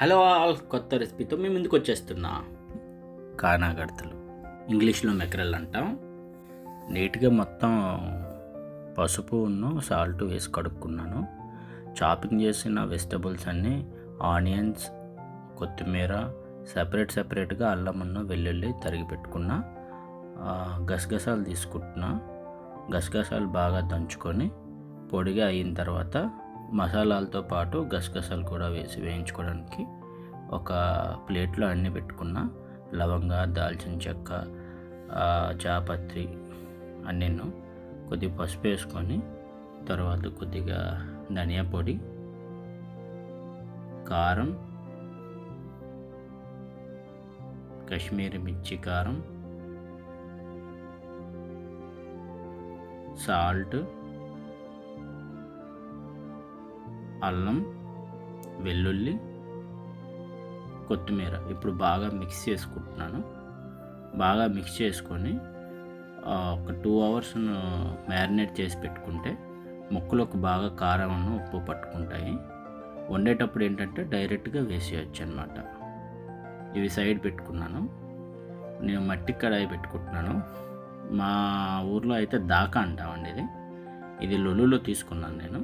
Hello all, కొత్త రెసిపీతో మీ ముందుకు వచ్చేస్తున్నా. కానాగడతలు, ఇంగ్లీష్లో మెకరల్ అంటాం. నీట్గా మొత్తం పసుపు సాల్ట్ వేసి కడుక్కున్నాను. చాపింగ్ చేసిన వెజిటబుల్స్ అన్నీ, ఆనియన్స్, కొత్తిమీర, సపరేట్గా అల్లం వెల్లుల్లి తరిగి పెట్టుకున్నా. గసగసాలు తీసుకుంటున్నా. గసగసాలు బాగా దంచుకొని పొడిగా అయిన తర్వాత మసాలాలతో పాటు గసగసాలు కూడా వేసి వేయించుకోవడానికి ఒక ప్లేట్లో అన్నీ పెట్టుకున్న. లవంగ, దాల్చిన చెక్క, జాపత్రి అన్నీను కొద్దిగా పసుపు వేసుకొని, తర్వాత కొద్దిగా ధనియా పొడి, కారం, కాశ్మీరీ మిర్చి కారం, సాల్ట్, అల్లం, వెల్లుల్లి, కొత్తిమీర ఇప్పుడు బాగా మిక్స్ చేసుకుంటున్నాను. బాగా మిక్స్ చేసుకొని ఒక 2 hours మ్యారినేట్ చేసి పెట్టుకుంటే ముక్కలకు బాగా కారం ఉప్పు పట్టుకుంటాయి. వండేటప్పుడు ఏంటంటే డైరెక్ట్గా వేసేయచ్చు అన్నమాట. ఇవి సైడ్ పెట్టుకున్నాను. నేను మట్టి కడాయి పెట్టుకుంటున్నాను. మా ఊర్లో అయితే దాకా అంటామండి. ఇది లొల్లులో తీసుకున్నాను. నేను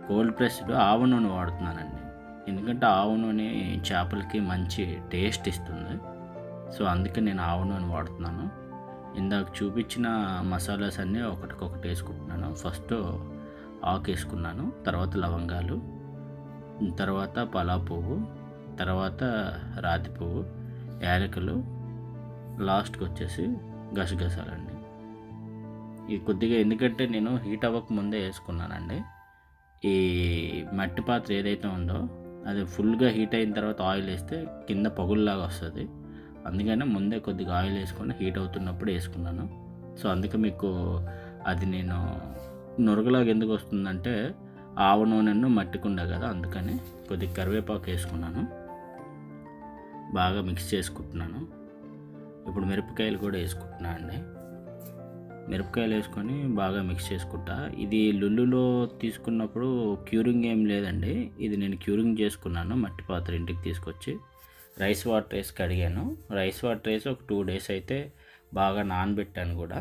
కోల్డ్ ప్రెస్డ్ ఆవు నూనె వాడుతున్నానండి. ఎందుకంటే ఆవు నూనె చేపలకి మంచి టేస్ట్ ఇస్తుంది. సో అందుకే నేను ఆవు నూనె వాడుతున్నాను. ఇందాక చూపించిన మసాలాస్ అన్నీ ఒకటికొకటి వేసుకుంటున్నాను. ఫస్ట్ ఆకు వేసుకున్నాను, తర్వాత లవంగాలు, తర్వాత పలావ్ పువ్వు, తర్వాత రాతి పువ్వు, యాలకులు, లాస్ట్కి వచ్చేసి గసగసాలండి. ఈ కొద్దిగా ఎందుకంటే నేను హీట్ అవ్వక ముందే వేసుకున్నానండి. ఈ మట్టి పాత్ర ఏదైతే ఉందో అది ఫుల్గా హీట్ అయిన తర్వాత ఆయిల్ వేస్తే కింద పగుల్లాగా వస్తుంది. అందుకనే ముందే కొద్దిగా ఆయిల్ వేసుకొని హీట్ అవుతున్నప్పుడు వేసుకున్నాను. సో అందుకే మీకు అది నేను నురగలాగా ఎందుకు వస్తుందంటే ఆవు నూనెను మట్టికుండే కదా, అందుకని కొద్దిగా కరివేపాకు వేసుకున్నాను. బాగా మిక్స్ చేసుకుంటున్నాను. ఇప్పుడు మిరపకాయలు కూడా వేసుకుంటున్నాను అండి. మిరపకాయలు వేసుకొని బాగా మిక్స్ చేసుకుంటా. ఇది లుల్లులో తీసుకున్నప్పుడు క్యూరింగ్ ఏం లేదండి. ఇది నేను క్యూరింగ్ చేసుకున్నాను. మట్టి పాత్ర ఇంటికి తీసుకొచ్చి రైస్ వాటర్ వేసి కడిగాను. రైస్ వాటర్ వేసి ఒక 2 days అయితే బాగా నానబెట్టాను కూడా.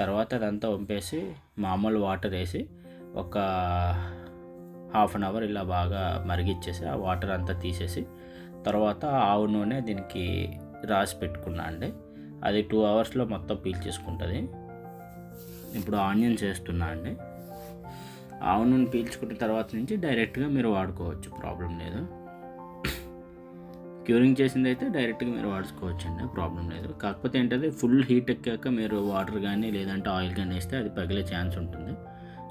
తర్వాత అదంతా వంపేసి మామూలు వాటర్ వేసి ఒక 1/2 hour ఇలా బాగా మరిగిచ్చేసి ఆ వాటర్ అంతా తీసేసి తర్వాత ఆవు నూనె దీనికి రాసి పెట్టుకున్నా అండి. అది 2 hours మొత్తం పీల్చేసుకుంటుంది. ఇప్పుడు ఆనియన్స్ వేస్తున్నా అండి. ఆవు నూనె పీల్చుకున్న తర్వాత నుంచి డైరెక్ట్గా మీరు వాడుకోవచ్చు, ప్రాబ్లం లేదు. క్యూరింగ్ చేసింది అయితే డైరెక్ట్గా మీరు వాడుకోవచ్చు అండి, ప్రాబ్లం లేదు. కాకపోతే ఏంటంటే ఫుల్ హీట్ ఎక్కాక మీరు వాటర్ కానీ లేదంటే ఆయిల్ కానీ వేస్తే అది పగిలే ఛాన్స్ ఉంటుంది.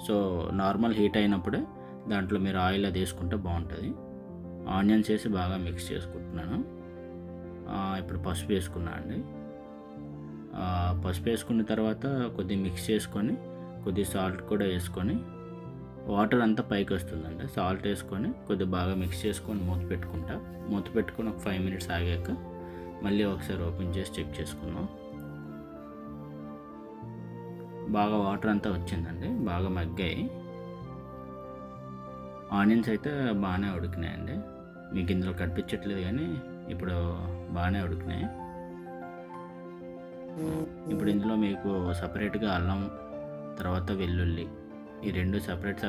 సో నార్మల్ హీట్ అయినప్పుడే దాంట్లో మీరు ఆయిల్ అది వేసుకుంటే బాగుంటుంది. ఆనియన్స్ వేసి బాగా మిక్స్ చేసుకుంటున్నాను. ఇప్పుడు పసుపు వేసుకున్నా అండి. పసుపు వేసుకున్న తర్వాత కొద్దిగా మిక్స్ చేసుకొని కొద్దిగా సాల్ట్ కూడా వేసుకొని వాటర్ అంతా పైకి వస్తుందండి. సాల్ట్ వేసుకొని కొద్దిగా బాగా మిక్స్ చేసుకొని మూత పెట్టుకొని ఒక 5 minutes ఆగాక మళ్ళీ ఒకసారి ఓపెన్ చేసి చెక్ చేసుకున్నాం. బాగా వాటర్ అంతా వచ్చిందండి, బాగా మగ్గాయి. ఆనియన్స్ అయితే బాగానే ఉడికినాయండి. మీకు ఇందులో కనిపించట్లేదు కానీ ఇప్పుడు బాగానే ఉడికినాయి. ఇప్పుడు ఇందులో మీకు సపరేట్గా అల్లం, తర్వాత వెల్లుల్లి, ఈ 2 సపరేట్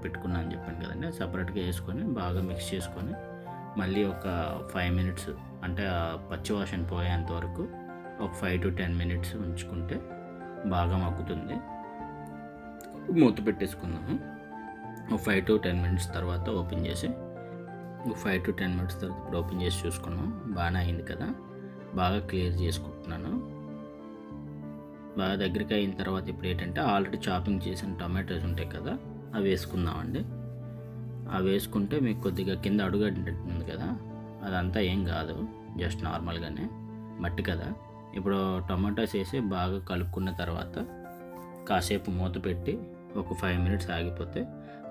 పెట్టుకున్నాను అని చెప్పాను కదండి. సపరేట్గా వేసుకొని బాగా మిక్స్ చేసుకొని మళ్ళీ ఒక 5 minutes అంటే పచ్చివాసన పోయేంత వరకు ఒక 5 to 10 minutes ఉంచుకుంటే బాగా మగ్గుతుంది. మూత పెట్టేసుకుందాము. ఒక 5 to 10 minutes తర్వాత ఓపెన్ చేసి 5 to 10 minutes తర్వాత ఇప్పుడు ఓపెన్ చేసి చూసుకున్నాం. బాగానే అయింది కదా. బాగా క్లియర్ చేసుకుంటున్నాను. బాగా దగ్గరికి అయిన తర్వాత ఇప్పుడు ఏంటంటే ఆల్రెడీ చాపింగ్ చేసిన టమాటోస్ ఉంటాయి కదా, అవి వేసుకుందామండి. అవి వేసుకుంటే మీకు కొద్దిగా కింద అడుగంటుంది కదా, అదంతా ఏం కాదు, జస్ట్ నార్మల్గానే మట్టి కదా. ఇప్పుడు టమాటోస్ వేసి బాగా కలుపుకున్న తర్వాత కాసేపు మూత పెట్టి ఒక 5 minutes ఆగిపోతే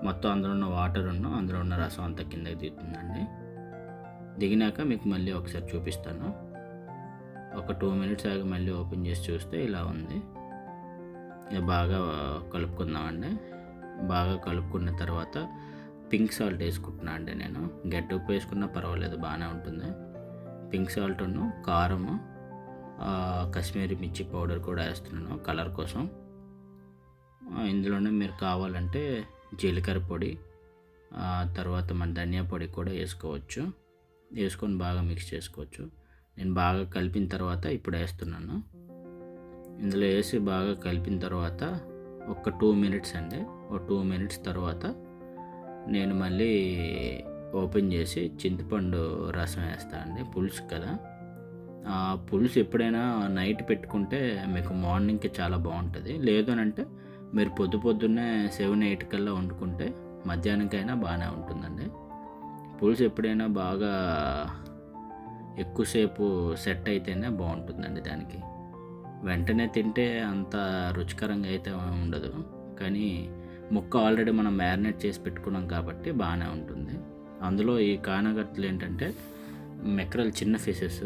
మొత్తం అందులో ఉన్న వాటర్ అందులో ఉన్న రసం అంతా కిందకి దిగుతుందండి. దిగినాక మీకు మళ్ళీ ఒకసారి చూపిస్తాను. ఒక 2 minutes ఆగి మళ్ళీ ఓపెన్ చేసి చూస్తే ఇలా ఉంది. బాగా కలుపుకుందామండి. బాగా కలుపుకున్న తర్వాత పింక్ సాల్ట్ వేసుకుంటున్నా అండి. నేను గడ్డి ఉప్పు వేసుకున్నా పర్వాలేదు, బాగానే ఉంటుంది. పింక్ సాల్ట్ను, కారము, కాశ్మీరీ మిర్చి పౌడర్ కూడా వేస్తున్నాను కలర్ కోసం. ఇందులోనే మీరు కావాలంటే జీలకర్ర పొడి, తర్వాత మన ధనియా పొడి కూడా వేసుకోవచ్చు. వేసుకొని బాగా మిక్స్ చేసుకోవచ్చు. నేను బాగా కలిపిన తర్వాత ఇప్పుడు వేస్తున్నాను. ఇందులో వేసి బాగా కలిపిన తర్వాత ఒక 2 మినిట్స్ అండి. ఒక 2 మినిట్స్ తర్వాత నేను మళ్ళీ ఓపెన్ చేసి చింతపండు రసం వేస్తాను అండి. పులుసు కదా, పులుసు ఎప్పుడైనా నైట్ పెట్టుకుంటే మీకు మార్నింగ్కి చాలా బాగుంటుంది. లేదు అని అంటే మీరు పొద్దున్నే 7-8 కల్లా వండుకుంటే మధ్యాహ్నంకైనా బాగానే ఉంటుందండి. పులుసు ఎప్పుడైనా బాగా ఎక్కువసేపు సెట్ అయితేనే బాగుంటుందండి. దానికి వెంటనే తింటే అంత రుచికరంగా అయితే ఉండదు, కానీ ముక్క ఆల్రెడీ మనం మ్యారినేట్ చేసి పెట్టుకున్నాం కాబట్టి బాగానే ఉంటుంది. అందులో ఈ కానగడ్డలు ఏంటంటే మెక్రల్ చిన్న ఫిషెస్,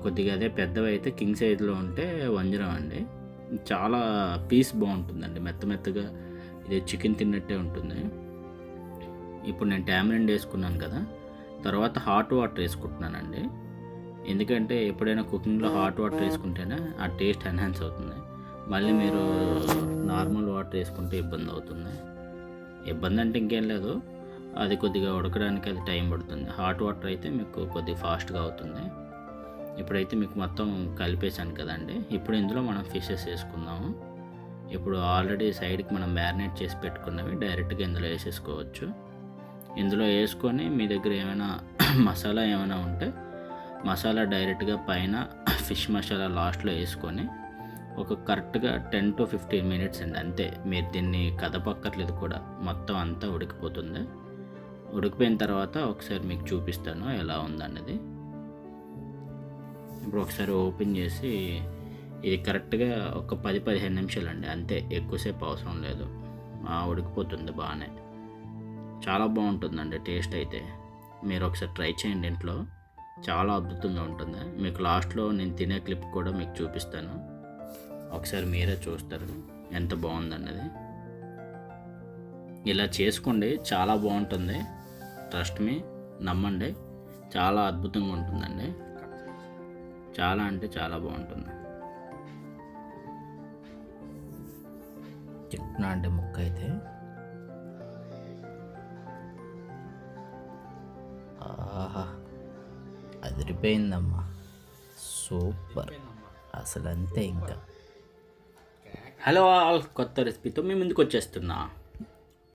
కొద్దిగా అదే పెద్దవి అయితే కింగ్ సైజులో ఉంటే వంజరం అండి. చాలా పీస్ బాగుంటుందండి, మెత్తగా ఇది చికెన్ తిన్నట్టే ఉంటుంది. ఇప్పుడు నేను టామరిన్ వేసుకున్నాను కదా, తర్వాత హాట్ వాటర్ వేసుకుంటున్నానండి. ఎందుకంటే ఎప్పుడైనా కుకింగ్లో హాట్ వాటర్ వేసుకుంటేనే ఆ టేస్ట్ ఎన్హాన్స్ అవుతుంది. మళ్ళీ మీరు నార్మల్ వాటర్ వేసుకుంటే ఇబ్బంది అవుతుంది. ఇబ్బంది అంటే ఇంకేం లేదు, అది కొద్దిగా ఉడకడానికి అది టైం పడుతుంది. హాట్ వాటర్ అయితే మీకు కొద్దిగా ఫాస్ట్గా అవుతుంది. ఇప్పుడైతే మీకు మొత్తం కలిపేశాను కదండి. ఇప్పుడు ఇందులో మనం ఫిషెస్ వేసుకుందాము. ఇప్పుడు ఆల్రెడీ సైడ్కి మనం మ్యారినేట్ చేసి పెట్టుకున్నవి డైరెక్ట్గా ఇందులో వేసేసుకోవచ్చు. ఇందులో వేసుకొని మీ దగ్గర ఏమైనా మసాలా ఏమైనా ఉంటే మసాలా డైరెక్ట్గా పైన, ఫిష్ మసాలా లాస్ట్లో వేసుకొని ఒక కరెక్ట్గా 10 to 15 మినిట్స్ అండి, అంతే. మీరు దీన్ని కదపక్కర్లేదు కూడా, మొత్తం అంతా ఉడికిపోతుంది. ఉడికిపోయిన తర్వాత ఒకసారి మీకు చూపిస్తాను ఎలా ఉందన్నది. ఇప్పుడు ఒకసారి ఓపెన్ చేసి ఇది కరెక్ట్గా ఒక 10-15 నిమిషాలు అండి, అంతే. ఎక్కువసేపు అవసరం లేదు, ఉడికిపోతుంది బాగానే. చాలా బాగుంటుందండి టేస్ట్ అయితే. మీరు ఒకసారి ట్రై చేయండి ఇంట్లో, చాలా అద్భుతంగా ఉంటుంది. మీకు లాస్ట్లో నేను తినే క్లిప్ కూడా మీకు చూపిస్తాను, ఒకసారి మీరే చూస్తారు ఎంత బాగుందన్నది. ఇలా చేసుకోండి, చాలా బాగుంటుంది. ట్రస్ట్ మీ, నమ్మండి, చాలా అద్భుతంగా ఉంటుందండి. చాలా అంటే చాలా బాగుంటుంది. చెప్తున్నా అండి, ముక్క అయితే ఆహా అదిరిపోయిందమ్మా, సూపర్ అసలు, అంతే ఇంకా. హలో ఆల్, కొత్త రెసిపీతో మీ ముందుకు వచ్చేస్తున్నా.